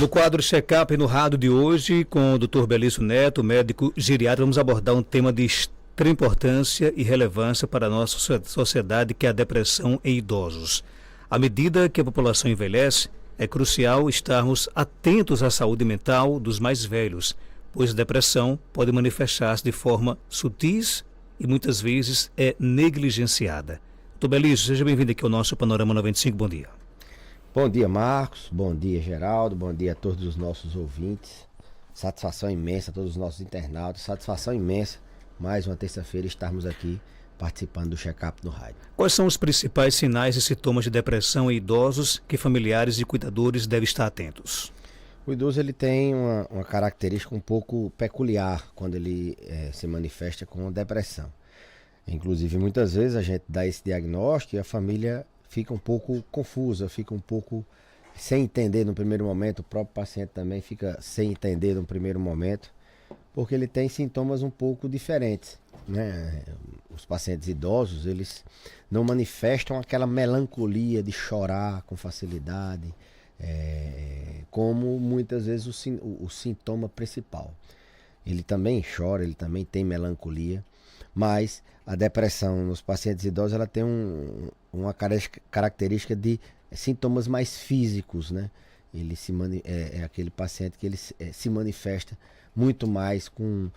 No quadro Check-up no rádio de hoje, com o Dr. Belício Neto, médico geriatra, vamos abordar um tema de extrema importância e relevância para a nossa sociedade, que é a depressão em idosos. À medida que a população envelhece, é crucial estarmos atentos à saúde mental dos mais velhos, pois a depressão pode manifestar-se de forma sutis e muitas vezes é negligenciada. Dr. Belício, seja bem-vindo aqui ao nosso Panorama 95, bom dia. Bom dia, Marcos, bom dia, Geraldo, bom dia a todos os nossos ouvintes. Satisfação imensa a todos os nossos internautas, satisfação imensa mais uma terça-feira estarmos aqui participando do check-up no rádio. Quais são os principais sinais e sintomas de depressão em idosos que familiares e cuidadores devem estar atentos? O idoso ele tem uma característica um pouco peculiar quando ele se manifesta com depressão. Inclusive, muitas vezes a gente dá esse diagnóstico e a família fica um pouco confusa, fica um pouco sem entender no primeiro momento, o próprio paciente também fica sem entender no primeiro momento, porque ele tem sintomas um pouco diferentes, né? Os pacientes idosos, eles não manifestam aquela melancolia de chorar com facilidade, como muitas vezes o sintoma principal. Ele também chora, ele também tem melancolia, mas a depressão nos pacientes idosos ela tem uma característica de sintomas mais físicos, né? Ele é aquele paciente que ele se manifesta muito mais com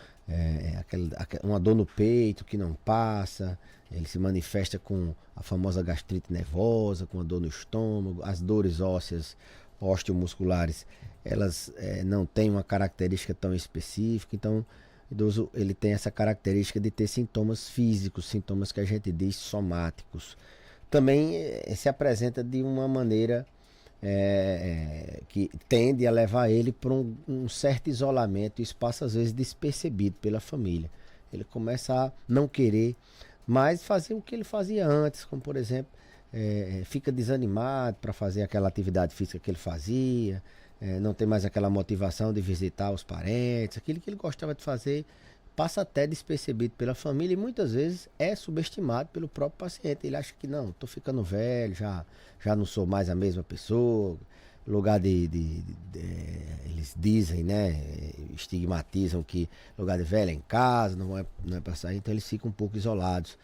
uma dor no peito que não passa, ele se manifesta com a famosa gastrite nervosa, com a dor no estômago, as dores ósseas, osteomusculares, elas não têm uma característica tão específica, então o idoso ele tem essa característica de ter sintomas físicos, sintomas que a gente diz somáticos. Também se apresenta de uma maneira que tende a levar ele para um certo isolamento, e isso passa às vezes despercebido pela família. Ele começa a não querer mais fazer o que ele fazia antes, como por exemplo, fica desanimado para fazer aquela atividade física que ele fazia, não tem mais aquela motivação de visitar os parentes, aquilo que ele gostava de fazer passa até despercebido pela família e muitas vezes é subestimado pelo próprio paciente. Ele acha que não, estou ficando velho, já não sou mais a mesma pessoa. Lugar eles dizem, né, estigmatizam que lugar de velho é em casa, não é para sair, então eles ficam um pouco isolados.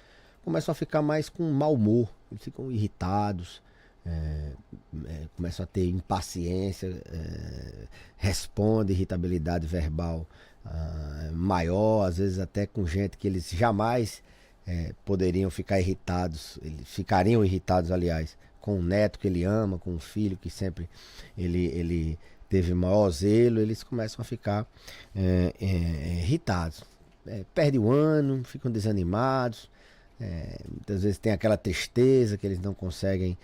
Começam a ficar mais com mau humor, eles ficam irritados, começam a ter impaciência, responde irritabilidade verbal maior, às vezes até com gente que eles jamais poderiam ficar irritados, eles ficariam irritados, aliás, com um neto que ele ama, com um filho que sempre ele teve maior zelo, eles começam a ficar irritados, perde o ano, ficam desanimados, muitas vezes tem aquela tristeza que eles não conseguem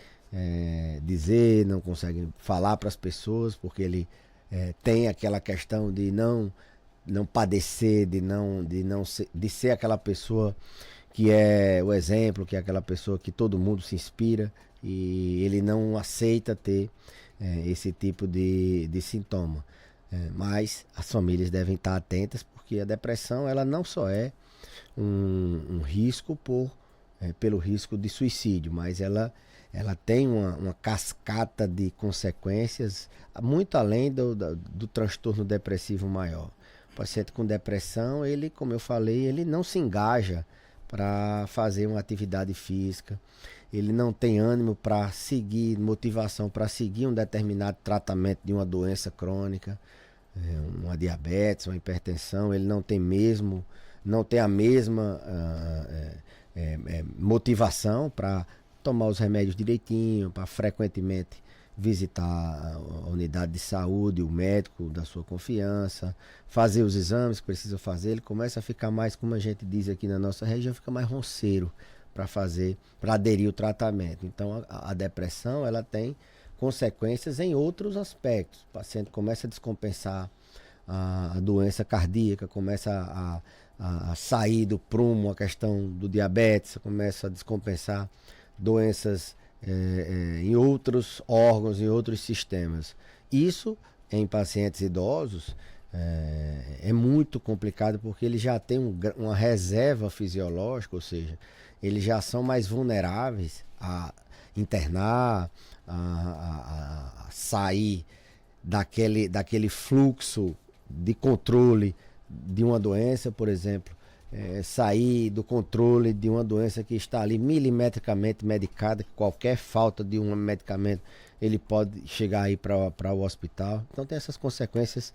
dizer, não conseguem falar para as pessoas, porque ele tem aquela questão de não padecer, de ser aquela pessoa que é o exemplo, que é aquela pessoa que todo mundo se inspira, e ele não aceita ter esse tipo de sintoma. Mas as famílias devem estar atentas, porque a depressão ela não só é um risco pelo risco de suicídio, mas ela tem uma cascata de consequências muito além do transtorno depressivo maior. O paciente com depressão, ele, como eu falei, ele não se engaja para fazer uma atividade física, ele não tem ânimo para seguir, motivação para seguir um determinado tratamento de uma doença crônica, uma diabetes, uma hipertensão, ele não tem a mesma motivação para tomar os remédios direitinho, para frequentemente visitar a unidade de saúde, o médico da sua confiança, fazer os exames que precisa fazer. Ele começa a ficar mais, como a gente diz aqui na nossa região, fica mais ronceiro para aderir ao tratamento. Então a depressão ela tem consequências em outros aspectos. O paciente começa a descompensar a doença cardíaca, começa a sair do prumo a questão do diabetes, começa a descompensar doenças em outros órgãos, em outros sistemas. Isso em pacientes idosos é muito complicado, porque eles já têm uma reserva fisiológica, ou seja, eles já são mais vulneráveis a internar, a sair daquele fluxo de controle de uma doença, por exemplo, sair do controle de uma doença que está ali milimetricamente medicada, que qualquer falta de um medicamento ele pode chegar aí para o hospital. Então tem essas consequências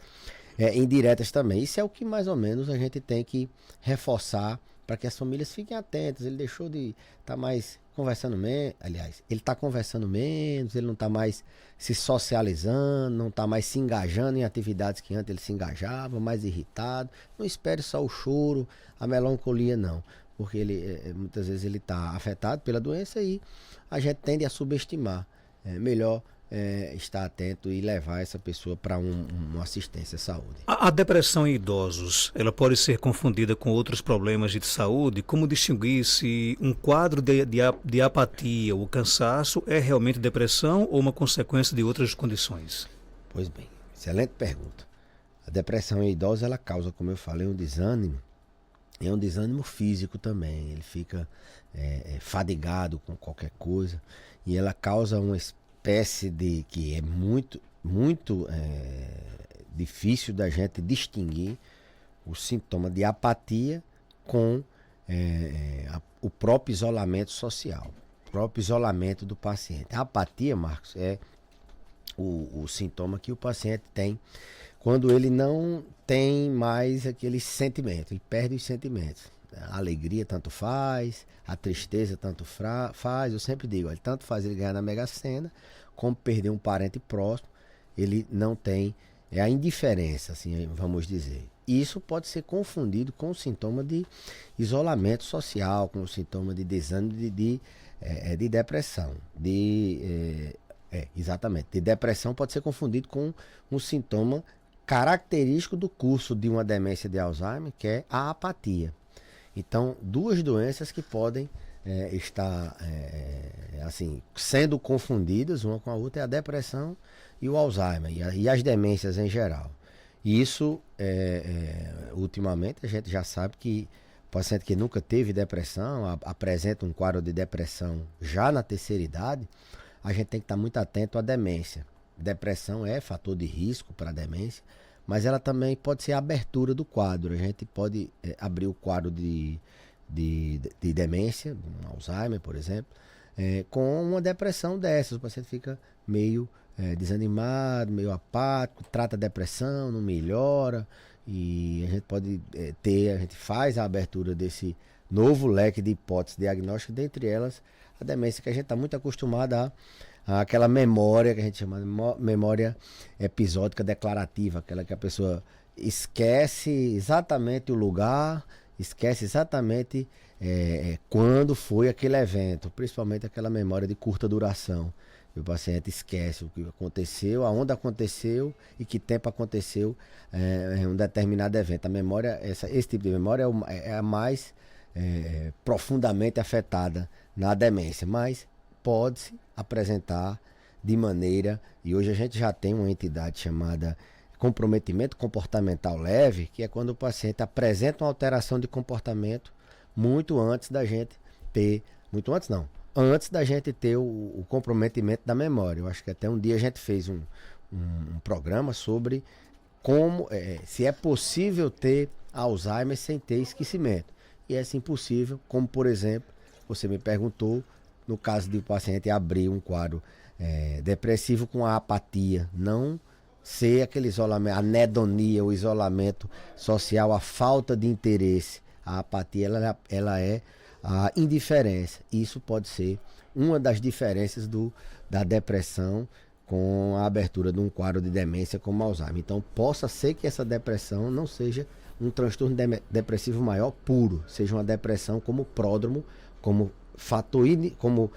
indiretas também. Isso é o que mais ou menos a gente tem que reforçar para que as famílias fiquem atentas. Ele deixou de estar mais conversando menos, aliás, ele está conversando menos, ele não está mais se socializando, não está mais se engajando em atividades que antes ele se engajava, mais irritado. Não espere só o choro, a melancolia não, porque ele muitas vezes ele está afetado pela doença e a gente tende a subestimar. É melhor estar atento e levar essa pessoa para uma assistência à saúde. A depressão em idosos, ela pode ser confundida com outros problemas de saúde? Como distinguir se um quadro de apatia ou cansaço é realmente depressão ou uma consequência de outras condições? Pois bem, excelente pergunta. A depressão em idosos, ela causa, como eu falei, um desânimo. É um desânimo físico também. Ele fica fadigado com qualquer coisa e ela causa uma espécie de que é muito difícil da gente distinguir o sintoma de apatia com o próprio isolamento social, o próprio isolamento do paciente. A apatia, Marcos, é o sintoma que o paciente tem quando ele não tem mais aquele sentimento, ele perde os sentimentos. A alegria tanto faz, a tristeza tanto faz. Eu sempre digo, olha, tanto faz ele ganhar na Mega Sena, como perder um parente próximo, ele não tem a indiferença, assim, vamos dizer. E isso pode ser confundido com o sintoma de isolamento social, com o sintoma de desânimo, de depressão. Exatamente. De depressão pode ser confundido com um sintoma característico do curso de uma demência de Alzheimer, que é a apatia. Então, duas doenças que podem estar assim, sendo confundidas uma com a outra é a depressão e o Alzheimer, e as demências em geral. E isso, ultimamente, a gente já sabe que o paciente que nunca teve depressão, apresenta um quadro de depressão já na terceira idade, a gente tem que estar muito atento à demência. Depressão é fator de risco para a demência, mas ela também pode ser a abertura do quadro. A gente pode abrir o quadro de demência, um Alzheimer, por exemplo, com uma depressão dessas. O paciente fica meio desanimado, meio apático, trata a depressão, não melhora, e a gente pode a gente faz a abertura desse novo leque de hipóteses diagnósticas, dentre elas a demência, que a gente está muito acostumado aquela memória que a gente chama de memória episódica declarativa, aquela que a pessoa esquece exatamente o lugar, esquece exatamente quando foi aquele evento, principalmente aquela memória de curta duração. O paciente esquece o que aconteceu, aonde aconteceu e que tempo aconteceu um determinado evento. A memória, esse tipo de memória é a mais profundamente afetada na demência, mas pode-se apresentar de maneira, e hoje a gente já tem uma entidade chamada comprometimento comportamental leve, que é quando o paciente apresenta uma alteração de comportamento muito antes da gente ter, antes da gente ter o comprometimento da memória. Eu acho que até um dia a gente fez um programa sobre como, se é possível ter Alzheimer sem ter esquecimento. E é sim possível, como por exemplo, você me perguntou, no caso de o paciente abrir um quadro depressivo com a apatia, não ser aquele isolamento, a anedonia, o isolamento social, a falta de interesse. A apatia, ela é a indiferença. Isso pode ser uma das diferenças da depressão com a abertura de um quadro de demência como Alzheimer. Então, possa ser que essa depressão não seja um transtorno depressivo maior puro, seja uma depressão como pródromo, como fator, como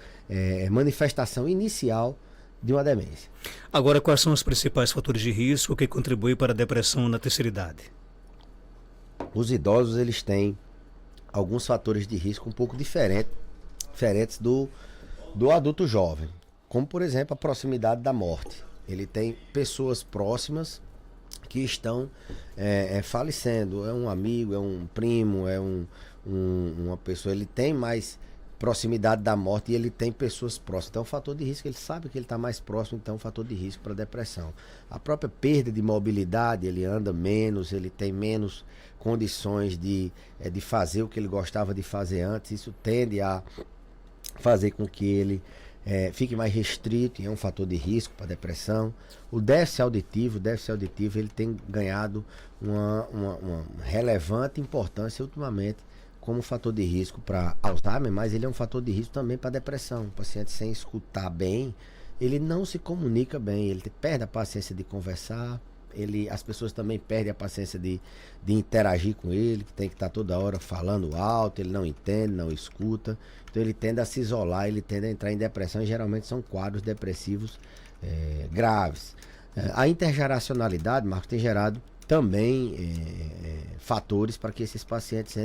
manifestação inicial de uma demência. Agora, quais são os principais fatores de risco que contribuem para a depressão na terceira idade? Os idosos, eles têm alguns fatores de risco um pouco diferentes do adulto jovem, como por exemplo a proximidade da morte. Ele tem pessoas próximas que estão falecendo, é um amigo, é um primo, é uma pessoa, ele tem mais proximidade da morte e ele tem pessoas próximas. Então, o fator de risco, ele sabe que ele está mais próximo, então, é um fator de risco para depressão. A própria perda de mobilidade, ele anda menos, ele tem menos condições de fazer o que ele gostava de fazer antes. Isso tende a fazer com que ele fique mais restrito e é um fator de risco para depressão. O déficit auditivo, ele tem ganhado uma relevante importância ultimamente como fator de risco para Alzheimer, mas ele é um fator de risco também para depressão. O paciente sem escutar bem, ele não se comunica bem, ele perde a paciência de conversar, as pessoas também perdem a paciência de interagir com ele, que tem que estar toda hora falando alto, ele não entende, não escuta, então ele tende a se isolar, ele tende a entrar em depressão e geralmente são quadros depressivos graves. A intergeracionalidade, Marcos, tem gerado também fatores para que esses pacientes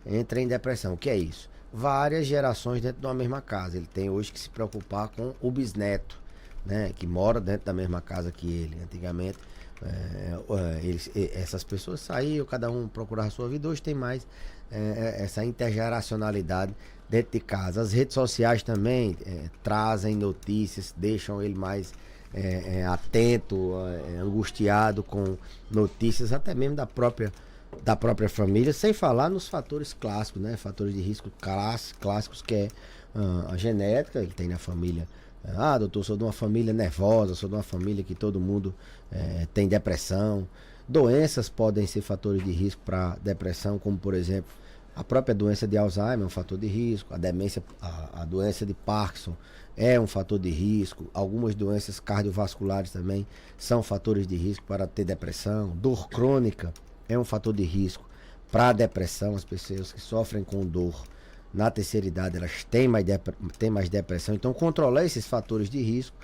entrem em depressão. O que é isso? Várias gerações dentro de uma mesma casa. Ele tem hoje que se preocupar com o bisneto, né, que mora dentro da mesma casa que ele. Antigamente, essas pessoas saíam, cada um procurava a sua vida. Hoje tem mais essa intergeracionalidade dentro de casa. As redes sociais também trazem notícias, deixam ele mais atento, angustiado com notícias, até mesmo da própria família, sem falar nos fatores clássicos, né? Fatores de risco clássicos, que é a genética. Ele tem na família, doutor, sou de uma família nervosa, sou de uma família que todo mundo tem depressão. Doenças podem ser fatores de risco para depressão, como por exemplo a própria doença de Alzheimer é um fator de risco, a demência, a doença de Parkinson é um fator de risco, algumas doenças cardiovasculares também são fatores de risco para ter depressão. Dor crônica é um fator de risco para depressão. As pessoas que sofrem com dor na terceira idade, elas têm mais depressão. Então, controlar esses fatores de risco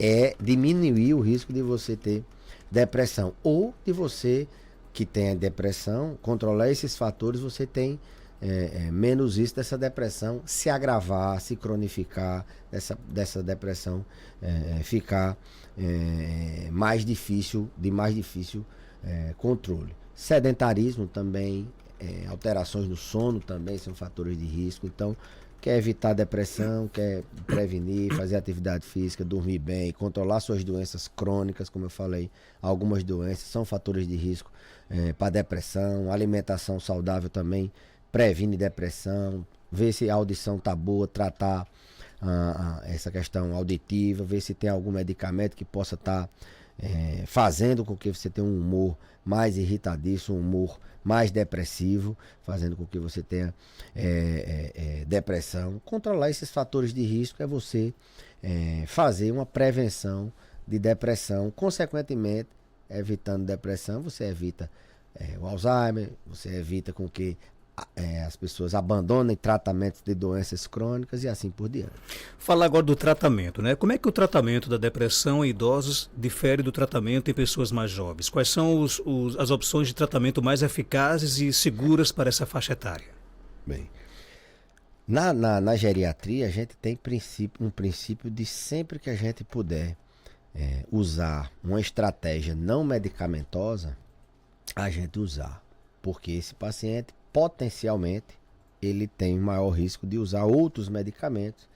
é diminuir o risco de você ter depressão. Ou de você que tenha depressão, controlar esses fatores, você tem menos risco dessa depressão se agravar, se cronificar, dessa depressão ficar mais difícil controle. Sedentarismo também, alterações no sono também são fatores de risco. Então, quer evitar depressão, quer prevenir, fazer atividade física, dormir bem, controlar suas doenças crônicas, como eu falei, algumas doenças são fatores de risco para depressão. Alimentação saudável também previne depressão. Ver se a audição está boa, tratar essa questão auditiva, ver se tem algum medicamento que possa estar fazendo com que você tenha um humor mais irritadiço, um humor mais depressivo, fazendo com que você tenha depressão. Controlar esses fatores de risco é você fazer uma prevenção de depressão. Consequentemente, evitando depressão, você evita o Alzheimer, você evita com que as pessoas abandonem tratamentos de doenças crônicas e assim por diante. Falar agora do tratamento, né? Como é que o tratamento da depressão em idosos difere do tratamento em pessoas mais jovens? Quais são as opções de tratamento mais eficazes e seguras para essa faixa etária? Bem, na geriatria a gente tem um princípio de sempre que a gente puder usar uma estratégia não medicamentosa, a gente usar, porque esse paciente potencialmente ele tem maior risco de usar outros medicamentos,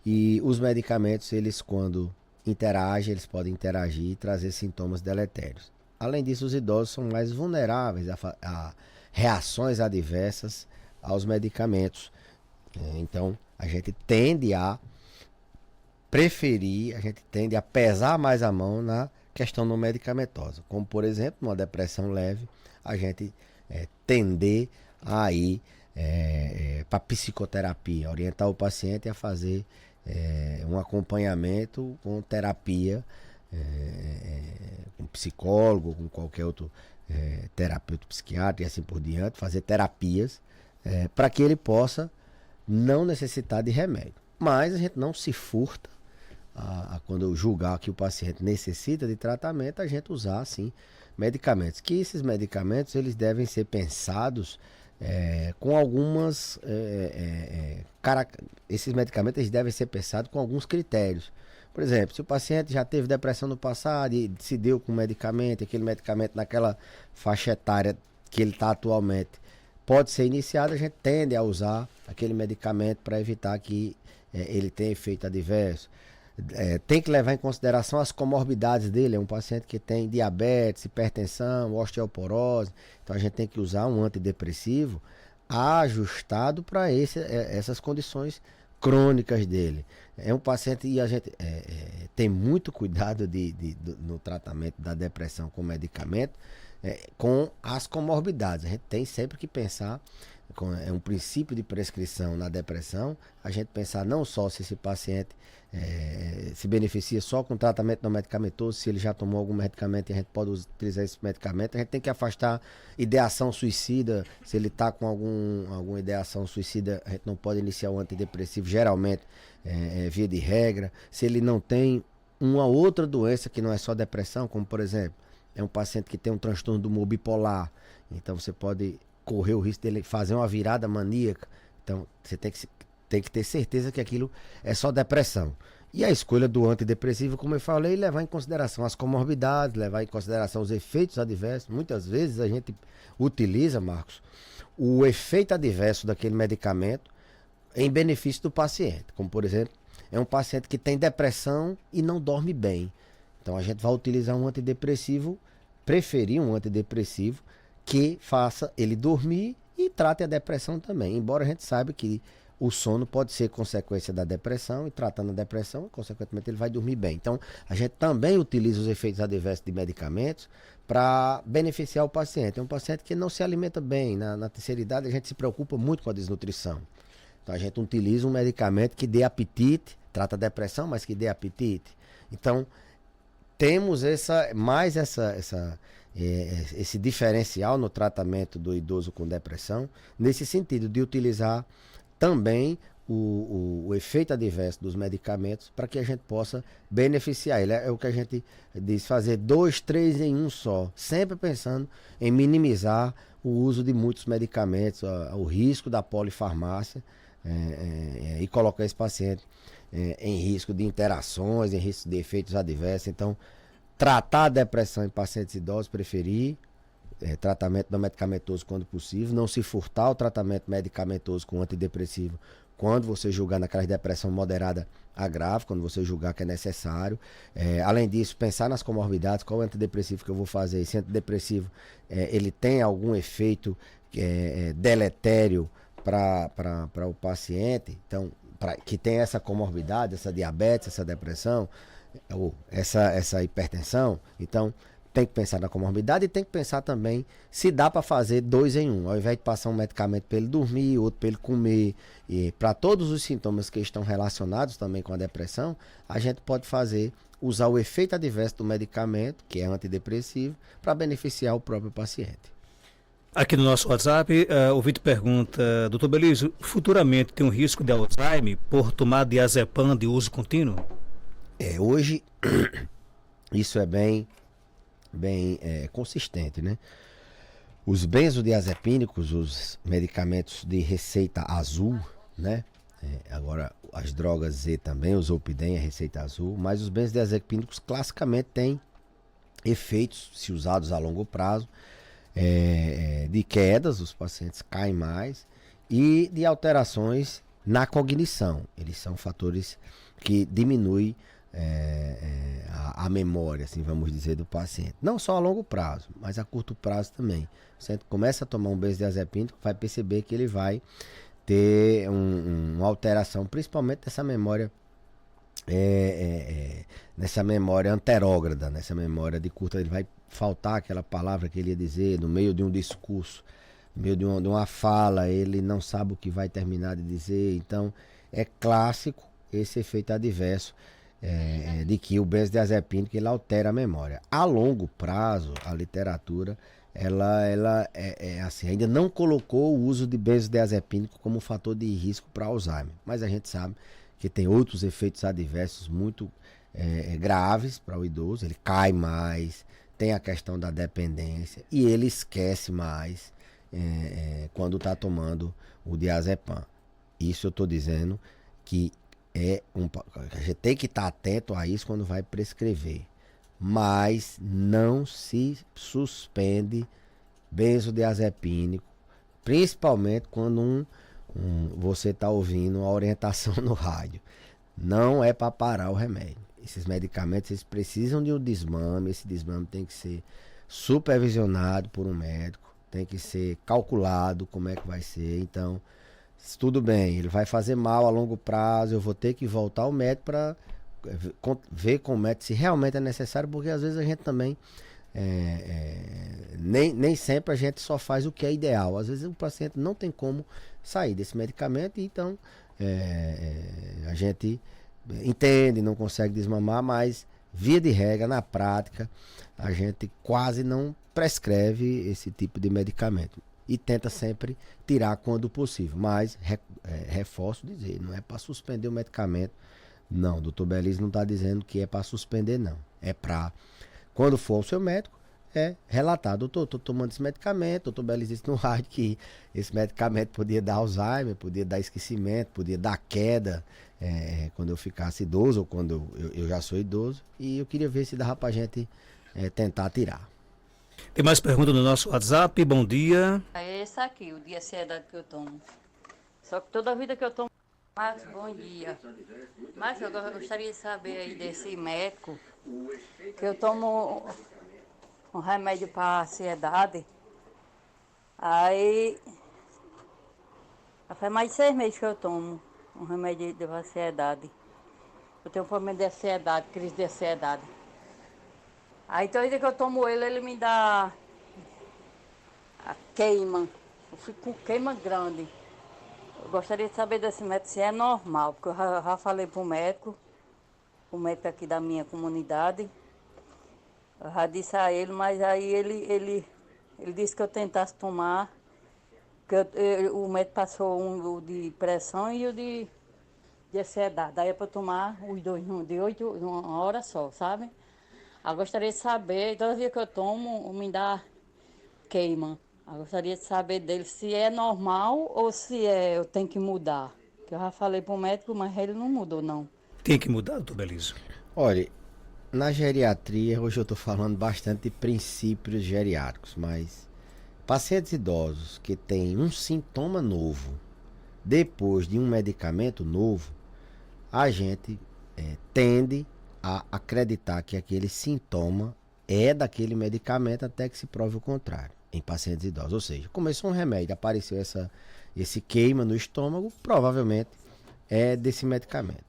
e os medicamentos, eles quando interagem, eles podem interagir e trazer sintomas deletérios. Além disso, os idosos são mais vulneráveis a reações adversas aos medicamentos. Então a gente tende a preferir, a gente tende a pesar mais a mão na questão não medicamentosa, como por exemplo, numa depressão leve, a gente tender a ir para psicoterapia, orientar o paciente a fazer um acompanhamento com terapia, com psicólogo, com qualquer outro terapeuta psiquiatra e assim por diante, fazer terapias para que ele possa não necessitar de remédio. Mas a gente não se furta quando eu julgar que o paciente necessita de tratamento, a gente usar sim medicamentos. Que esses medicamentos eles devem ser pensados com algumas esses medicamentos eles devem ser pensados com alguns critérios. Por exemplo, se o paciente já teve depressão no passado e se deu com medicamento, aquele medicamento naquela faixa etária que ele está atualmente pode ser iniciado, a gente tende a usar, aquele medicamento para evitar que ele tenha efeito adverso. Tem que levar em consideração as comorbidades dele. É um paciente que tem diabetes, hipertensão, osteoporose. Então a gente tem que usar um antidepressivo ajustado para essas condições crônicas dele. É um paciente, e a gente tem muito cuidado no tratamento da depressão com medicamento, com as comorbidades. A gente tem sempre que pensar, é um princípio de prescrição na depressão, a gente pensar não só se esse paciente se beneficia só com tratamento não medicamentoso, se ele já tomou algum medicamento e a gente pode utilizar esse medicamento. A gente tem que afastar ideação suicida. Se ele está com alguma ideação suicida, a gente não pode iniciar o antidepressivo, geralmente, via de regra. Se ele não tem uma outra doença que não é só depressão, como por exemplo, é um paciente que tem um transtorno do humor bipolar, então você pode correr o risco dele fazer uma virada maníaca. Então você tem que ter certeza que aquilo é só depressão. E a escolha do antidepressivo, como eu falei, levar em consideração as comorbidades, levar em consideração os efeitos adversos. Muitas vezes a gente utiliza, Marcos, o efeito adverso daquele medicamento em benefício do paciente. Como por exemplo, é um paciente que tem depressão e não dorme bem. Então a gente vai utilizar um antidepressivo, preferir um antidepressivo que faça ele dormir e trate a depressão também. Embora a gente saiba que o sono pode ser consequência da depressão, e tratando a depressão, consequentemente ele vai dormir bem. Então, a gente também utiliza os efeitos adversos de medicamentos para beneficiar o paciente. É um paciente que não se alimenta bem. Na terceira idade, a gente se preocupa muito com a desnutrição. Então, a gente utiliza um medicamento que dê apetite, trata a depressão, mas que dê apetite. Então, temos esse diferencial no tratamento do idoso com depressão, nesse sentido de utilizar também o efeito adverso dos medicamentos para que a gente possa beneficiar ele. É o que a gente diz, fazer 2, 3 em um só, sempre pensando em minimizar o uso de muitos medicamentos, o risco da polifarmácia, e colocar esse paciente em risco de interações, em risco de efeitos adversos. Então, tratar a depressão em pacientes idosos, preferir tratamento não medicamentoso quando possível, não se furtar o tratamento medicamentoso com antidepressivo quando você julgar naquela depressão moderada a grave, quando você julgar que é necessário. Além disso, pensar nas comorbidades, qual é o antidepressivo que eu vou fazer. Esse antidepressivo, ele tem algum efeito deletério para o paciente, então, que tem essa comorbidade, essa diabetes, essa depressão, ou essa hipertensão. Então, tem que pensar na comorbidade e tem que pensar também se dá para fazer 2 em 1. Ao invés de passar um medicamento para ele dormir, outro para ele comer, e para todos os sintomas que estão relacionados também com a depressão, a gente pode usar o efeito adverso do medicamento, que é antidepressivo, para beneficiar o próprio paciente. Aqui no nosso WhatsApp, o Vitor pergunta: doutor Belísio, futuramente tem um risco de Alzheimer por tomar diazepam de uso contínuo? Hoje, isso é bem consistente, né? Os benzodiazepínicos, os medicamentos de receita azul, né? Agora, as drogas Z também, o Zolpidem é receita azul, mas os benzodiazepínicos classicamente têm efeitos, se usados a longo prazo, de quedas, os pacientes caem mais, e de alterações na cognição. Eles são fatores que diminuem a memória, assim, vamos dizer, do paciente. Não só a longo prazo, mas a curto prazo também. O paciente começa a tomar um benzodiazepínico, vai perceber que ele vai ter uma alteração, principalmente dessa memória, nessa memória anterógrada, nessa memória de curta. Ele vai faltar aquela palavra que ele ia dizer no meio de um discurso, no meio de uma fala, ele não sabe o que vai terminar de dizer. Então, é clássico esse efeito adverso de que o benzodiazepínico ele altera a memória. A longo prazo, a literatura ela assim, ainda não colocou o uso de benzodiazepínico como fator de risco para Alzheimer, mas a gente sabe que tem outros efeitos adversos muito graves para o idoso. Ele cai mais, tem a questão da dependência e ele esquece mais quando está tomando o diazepam. Isso eu estou dizendo que a gente tem que estar atento a isso quando vai prescrever, mas não se suspende benzodiazepínico, principalmente quando você está ouvindo uma orientação no rádio. Não é para parar o remédio. Esses medicamentos eles precisam de um desmame. Esse desmame tem que ser supervisionado por um médico, tem que ser calculado como é que vai ser. Então, tudo bem, ele vai fazer mal a longo prazo, eu vou ter que voltar ao médico para ver com o médico se realmente é necessário, porque às vezes a gente também nem sempre a gente só faz o que é ideal. Às vezes o paciente não tem como sair desse medicamento, então a gente entende, não consegue desmamar, mas via de regra, na prática, a gente quase não prescreve esse tipo de medicamento e tenta sempre tirar quando possível, mas reforço dizer, não é para suspender o medicamento. Não, o doutor Belísio não está dizendo que é para suspender, não. É para, quando for ao seu médico, relatar: doutor, estou tomando esse medicamento. O doutor Belísio disse no rádio que esse medicamento podia dar Alzheimer, podia dar esquecimento, podia dar queda quando eu ficasse idoso ou quando eu já sou idoso. E eu queria ver se dava para a gente tentar tirar. Tem mais perguntas no nosso WhatsApp. Bom dia. É esse aqui, o de ansiedade que eu tomo. Só que toda a vida que eu tomo. Mas bom dia. Mas eu gostaria de saber aí desse médico, que eu tomo um remédio para ansiedade. Aí já faz mais de 6 meses que eu tomo um remédio de ansiedade. Eu tenho um problema de ansiedade, crise de ansiedade. Aí toda vez que eu tomo ele me dá a queima. Eu fico com queima grande. Eu gostaria de saber desse médico se é normal, porque eu já falei para o médico aqui da minha comunidade. Eu já disse a ele, mas aí ele disse que eu tentasse tomar, que o médico passou o de pressão e o de ansiedade. Daí é para tomar os dois de 8, uma hora só, sabe? Eu gostaria de saber, toda vez que eu tomo, me dá queima. Eu gostaria de saber dele se é normal ou se eu tenho que mudar. Que eu já falei para o médico, mas ele não mudou, não. Tem que mudar, doutor Belísio? Olha, na geriatria, hoje eu estou falando bastante de princípios geriátricos, mas pacientes idosos que têm um sintoma novo, depois de um medicamento novo, a gente tende a acreditar que aquele sintoma é daquele medicamento até que se prove o contrário, em pacientes idosos. Ou seja, começou um remédio, apareceu esse queima no estômago, provavelmente é desse medicamento.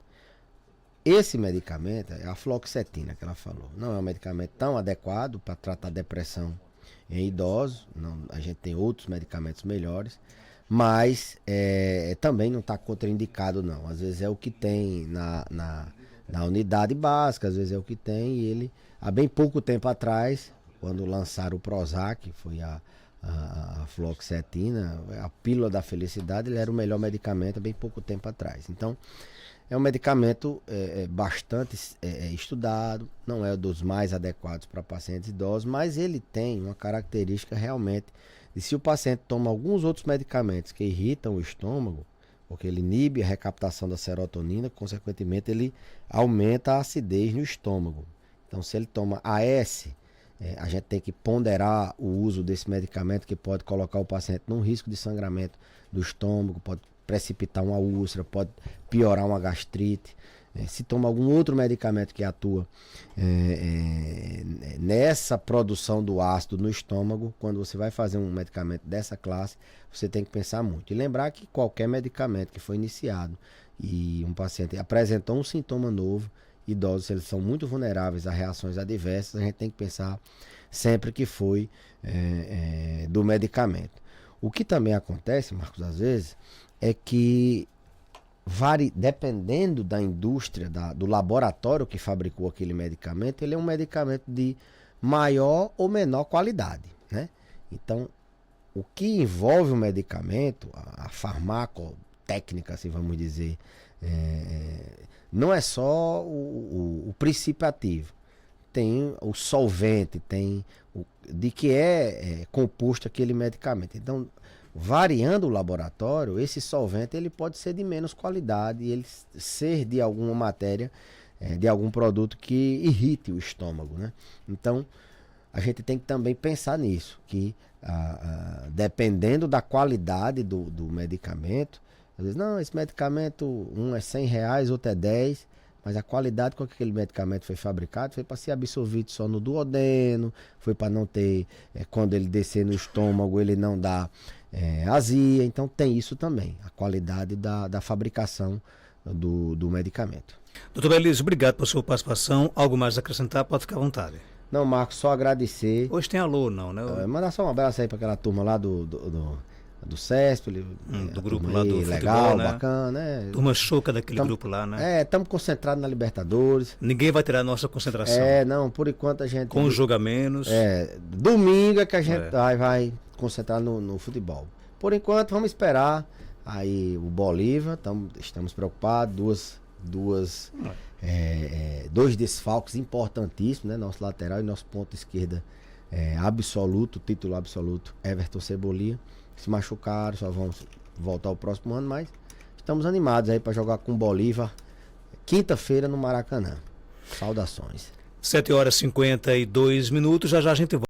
Esse medicamento é a fluoxetina que ela falou. Não é um medicamento tão adequado para tratar depressão em idosos. Não, a gente tem outros medicamentos melhores, mas também não está contraindicado, não. Às vezes é o que tem na unidade básica, às vezes é o que tem, e ele, há bem pouco tempo atrás, quando lançaram o Prozac, foi a fluoxetina, a pílula da felicidade, ele era o melhor medicamento há bem pouco tempo atrás. Então, é um medicamento bastante estudado, não é dos mais adequados para pacientes idosos, mas ele tem uma característica realmente de, se o paciente toma alguns outros medicamentos que irritam o estômago, porque ele inibe a recaptação da serotonina, consequentemente ele aumenta a acidez no estômago. Então, se ele toma AS, a gente tem que ponderar o uso desse medicamento, que pode colocar o paciente num risco de sangramento do estômago, pode precipitar uma úlcera, pode piorar uma gastrite. Se toma algum outro medicamento que atua nessa produção do ácido no estômago, quando você vai fazer um medicamento dessa classe, você tem que pensar muito. E lembrar que qualquer medicamento que foi iniciado e um paciente apresentou um sintoma novo, idosos, eles são muito vulneráveis a reações adversas, a gente tem que pensar sempre que foi do medicamento. O que também acontece, Marcos, às vezes, é que dependendo da indústria, do laboratório que fabricou aquele medicamento, ele é um medicamento de maior ou menor qualidade, né? Então, o que envolve o medicamento, a farmacotécnica, assim vamos dizer, não é só o princípio ativo. Tem o solvente, tem de que é composto aquele medicamento. Então, variando o laboratório, esse solvente ele pode ser de menos qualidade e ele ser de alguma matéria, de algum produto que irrite o estômago, né? Então, a gente tem que também pensar nisso, que dependendo da qualidade do medicamento, às vezes, não, esse medicamento, um é R$100, outro é 10, mas a qualidade com que aquele medicamento foi fabricado foi para ser absorvido só no duodeno, foi para não ter, quando ele descer no estômago, ele não dá azia. Então tem isso também, a qualidade da fabricação do medicamento. Doutor Belísio, obrigado por sua participação. Algo mais a acrescentar? Pode ficar à vontade. Não, Marcos, só agradecer. Hoje tem alô, não, né? Mandar só um abraço aí para aquela turma lá do CESP, do grupo lá do futebol, legal, né? bacana, né? Turma choca daquele grupo lá, né? Estamos concentrados na Libertadores. Ninguém vai tirar a nossa concentração. Não, por enquanto a gente... Com um jogo a menos. Domingo é que a gente vai concentrar no futebol. Por enquanto, vamos esperar aí o Bolívar, estamos preocupados, dois desfalques importantíssimos, né? Nosso lateral e nosso ponto esquerda absoluto, título absoluto, Everton Cebolinha. Se machucaram, só vão voltar o próximo ano, mas estamos animados aí para jogar com o Bolívar quinta-feira no Maracanã. Saudações. 7h52, já já a gente volta.